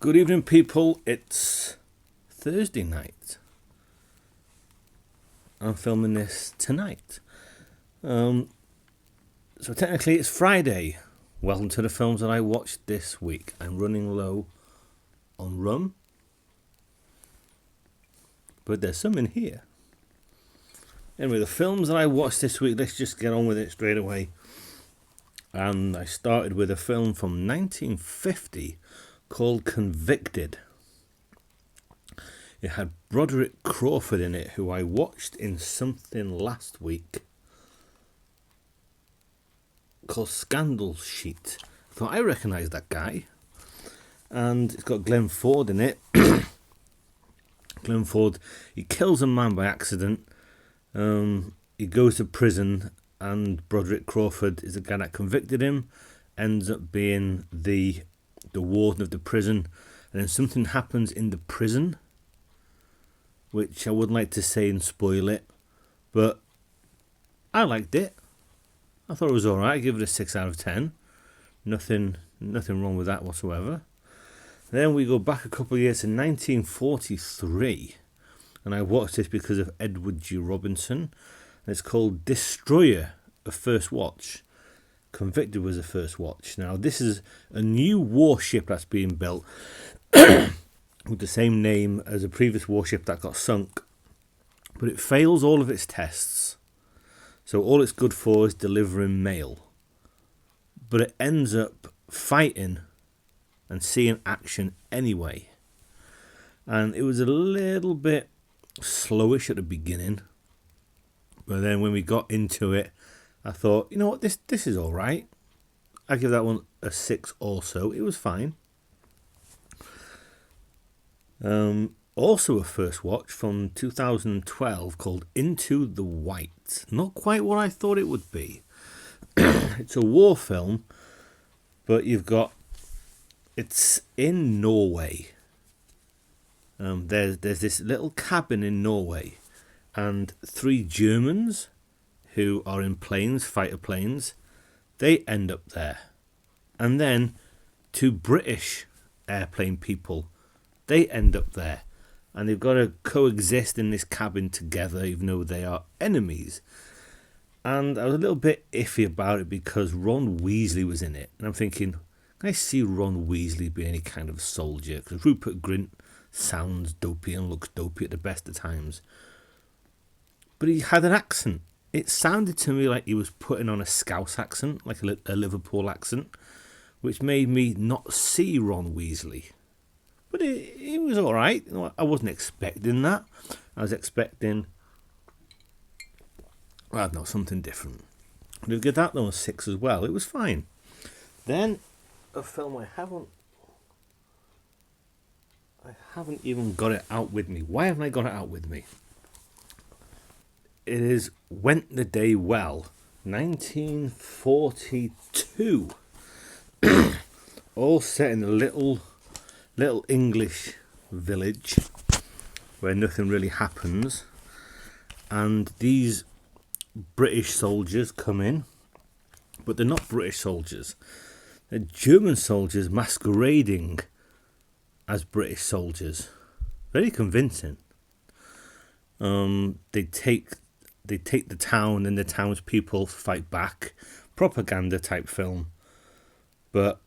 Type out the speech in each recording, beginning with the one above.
Good evening, people. It's Thursday night. I'm filming this tonight. So technically it's Friday. Welcome to the films that I watched this week. I'm running low on rum, but there's some in here. Anyway, the films that I watched this week, let's just get on with it straight away. And I started with a film from 1950 called Convicted. It had Broderick Crawford in it, who I watched in something last week called Scandal Sheet. I thought I recognised that guy. And it's got Glenn Ford in it. Glenn Ford, he kills a man by accident. He goes to prison, and Broderick Crawford is the guy that convicted him, ends up being the warden of the prison, and then something happens in the prison, which I wouldn't like to say and spoil it, but I liked it. I thought it was alright. I give it a 6 out of 10. Nothing wrong with that whatsoever. Then we go back a couple of years to 1943, and I watched this because of Edward G. Robinson, and it's called Destroyer, a First Watch. Convicted was a first watch. Now, this is a new warship that's being built with the same name as a previous warship that got sunk, but it fails all of its tests. So all it's good for is delivering mail. But it ends up fighting and seeing action anyway. And it was a little bit slowish at the beginning, but then when we got into it, I thought, you know what, this is all right. I give that one a 6 also. It was fine. Also a first watch from 2012 called Into the White. Not quite what I thought it would be. It's a war film, but it's in Norway. There's this little cabin in Norway, and 3 Germans who are in planes, fighter planes, they end up there. And then 2 British airplane people, they end up there. And they've got to coexist in this cabin together, even though they are enemies. And I was a little bit iffy about it because Ron Weasley was in it. And I'm thinking, can I see Ron Weasley be any kind of soldier? Because Rupert Grint sounds dopey and looks dopey at the best of times. But he had an accent. It sounded to me like he was putting on a Scouse accent, like a Liverpool accent, which made me not see Ron Weasley. But it was all right. I wasn't expecting that. I was expecting, I don't know, something different. We'll give that one a 6 as well. It was fine. Then a film I haven't even got it out with me. Why haven't I got it out with me? It is Went the Day Well, 1942. All set in a little English village where nothing really happens. And these British soldiers come in, but they're not British soldiers. They're German soldiers masquerading as British soldiers. Very convincing. They take the town and the townspeople fight back. Propaganda type film. But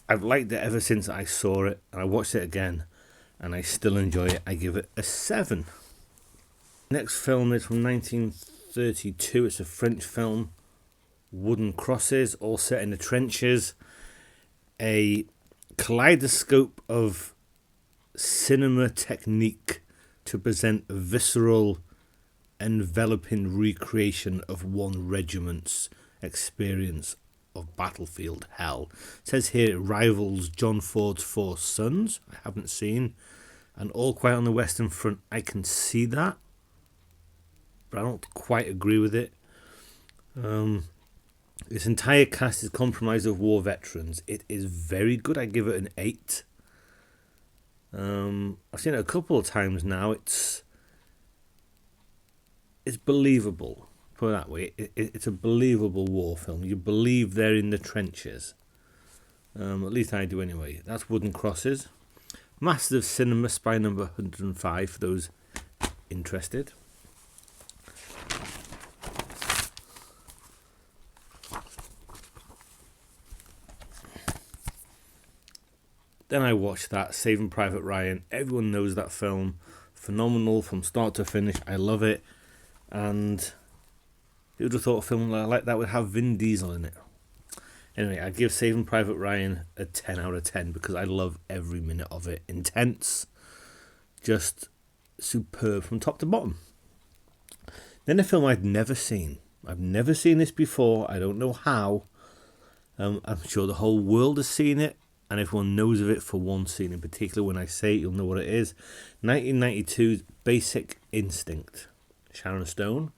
I've liked it ever since I saw it. And I watched it again. And I still enjoy it. I give it a 7. Next film is from 1932. It's a French film. Wooden Crosses. All set in the trenches. A kaleidoscope of cinema technique to present a visceral, enveloping recreation of one regiment's experience of battlefield hell. It says here it rivals John Ford's Four Sons. I haven't seen. And All Quiet on the Western Front. I can see that, but I don't quite agree with it. This entire cast is comprised of war veterans. It is very good. I give it an 8. I've seen it a couple of times now. It's believable. Put it that way. It's a believable war film. You believe they're in the trenches. At least I do anyway. That's Wooden Crosses. Masters of Cinema, Spy Number 105 for those interested. Then I watched that, Saving Private Ryan. Everyone knows that film. Phenomenal from start to finish. I love it. And who would have thought a film like that would have Vin Diesel in it? Anyway, I give Saving Private Ryan a 10 out of 10 because I love every minute of it. Intense. Just superb from top to bottom. Then a film I'd never seen. I've never seen this before. I don't know how. I'm sure the whole world has seen it. And everyone knows of it for one scene in particular. When I say it, you'll know what it is. 1992's Basic Instinct. Sharon Stone.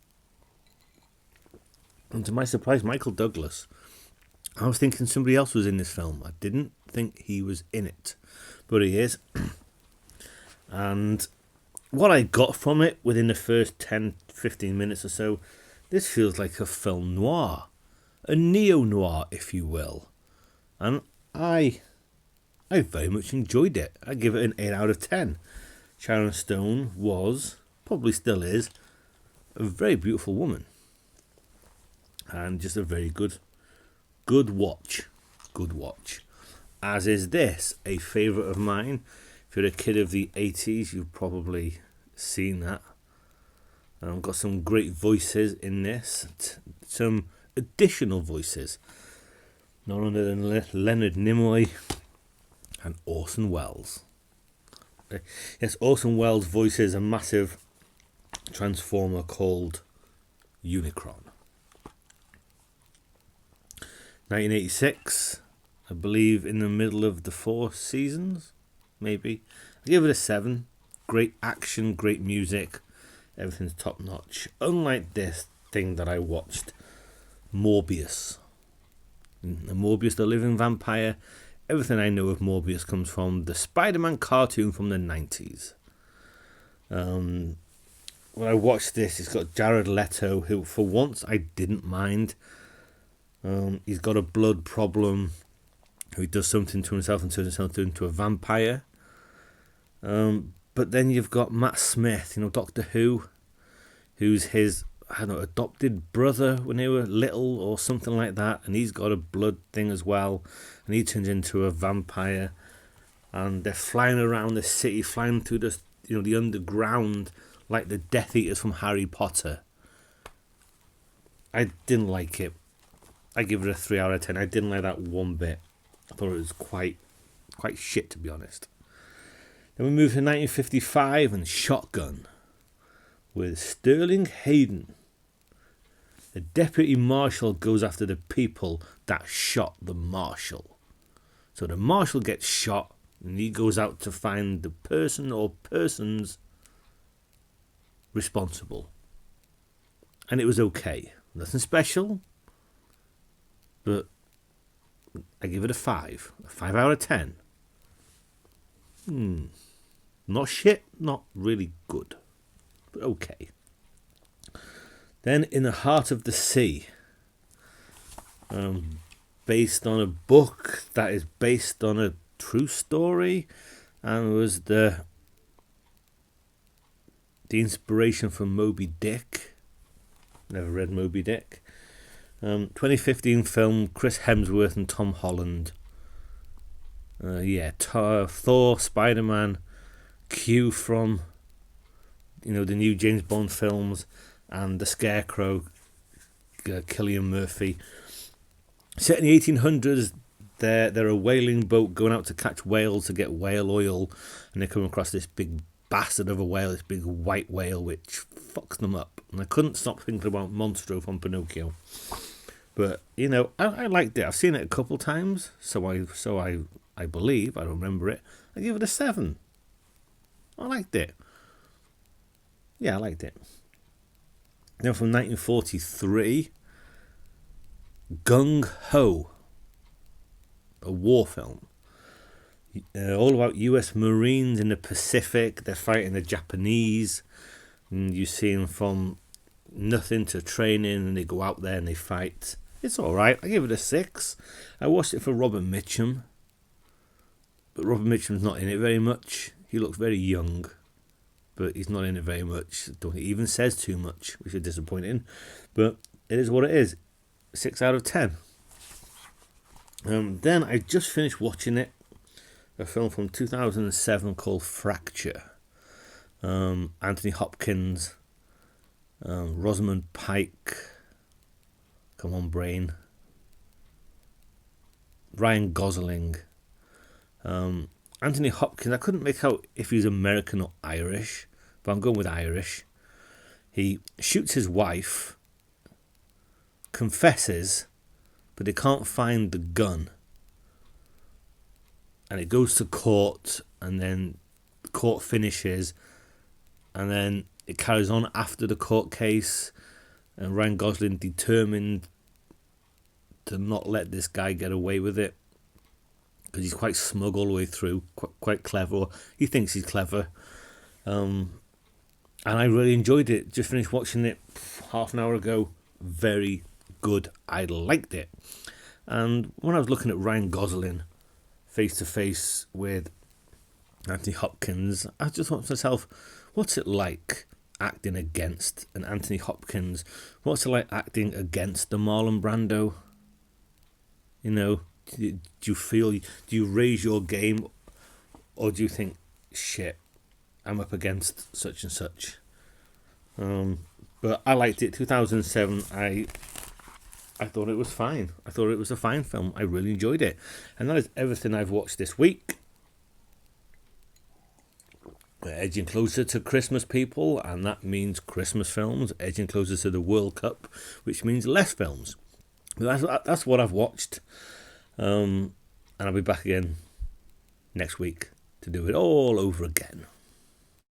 And to my surprise, Michael Douglas. I was thinking somebody else was in this film. I didn't think he was in it. But he is. And what I got from it within the first 10-15 minutes or so, this feels like a film noir. A neo-noir, if you will. And I very much enjoyed it. I give it an 8 out of 10. Sharon Stone was, probably still is, a very beautiful woman. And just a very good watch. Good watch. As is this, a favourite of mine. If you're a kid of the 80s, you've probably seen that. Got some great voices in this. Some additional voices. None other than Leonard Nimoy and Orson Welles. Yes, Orson Welles voices a massive transformer called Unicron. 1986, I believe in the middle of the 4 seasons, maybe. I give it a 7. Great action, great music, everything's top notch. Unlike this thing that I watched, Morbius. Morbius, the living vampire. Everything I know of Morbius comes from the Spider-Man cartoon from the 90s. When I watched this, it's got Jared Leto, who for once I didn't mind. He's got a blood problem. He does something to himself and turns himself into a vampire. But then you've got Matt Smith, Doctor Who, who's his, adopted brother when they were little or something like that, and he's got a blood thing as well, and he turns into a vampire, and they're flying around the city, flying through the underground like the Death Eaters from Harry Potter. I didn't like it. I give it a 3 out of 10. I didn't like that one bit. I thought it was quite shit, to be honest. Then we move to 1955 and Shotgun with Sterling Hayden. The deputy marshal goes after the people that shot the marshal. So the marshal gets shot and he goes out to find the person or persons responsible. And it was okay. Nothing special. But I give it a 5. A 5 out of 10. Not shit, not really good. But okay. Then In the Heart of the Sea. Based on a book that is based on a true story. And was the inspiration for Moby Dick. Never read Moby Dick. 2015 film, Chris Hemsworth and Tom Holland. Thor, Spider-Man, Q from the new James Bond films, and the Scarecrow, Cillian Murphy. Set in the 1800s, they're a whaling boat going out to catch whales to get whale oil, and they come across this big bastard of a whale, this big white whale, which fucks them up. And I couldn't stop thinking about Monstro from Pinocchio. But I liked it. I've seen it a couple times, so I believe I remember it. I give it a 7. I liked it. Yeah, I liked it. Now from 1943, Gung Ho, a war film. All about US Marines in the Pacific. They're fighting the Japanese. And you see them from nothing to training, and they go out there and they fight. It's alright. I give it a 6. I watched it for Robert Mitchum. But Robert Mitchum's not in it very much. He looks very young, but he's not in it very much. I don't think he even says too much, which is disappointing. But it is what it is. 6 out of 10. Then I just finished watching it. A film from 2007 called Fracture. Anthony Hopkins, Rosamund Pike, come on brain, Ryan Gosling. Anthony Hopkins, I couldn't make out if he's American or Irish, but I'm going with Irish. He shoots his wife, confesses, but they can't find the gun. And it goes to court, and then the court finishes, and then it carries on after the court case, and Ryan Gosling determined to not let this guy get away with it, because he's quite smug all the way through, quite clever. He thinks he's clever. And I really enjoyed it. Just finished watching it half an hour ago. Very good. I liked it. And when I was looking at Ryan Gosling face to face with Anthony Hopkins, I just thought to myself, what's it like acting against an Anthony Hopkins? What's it like acting against the Marlon Brando? You know, do you raise your game, or do you think, shit, I'm up against such and such? But I liked it. 2007, I thought it was fine. I thought it was a fine film. I really enjoyed it. And that is everything I've watched this week. We're edging closer to Christmas, people, and that means Christmas films. Edging closer to the World Cup, which means less films. But that's what I've watched. And I'll be back again next week to do it all over again.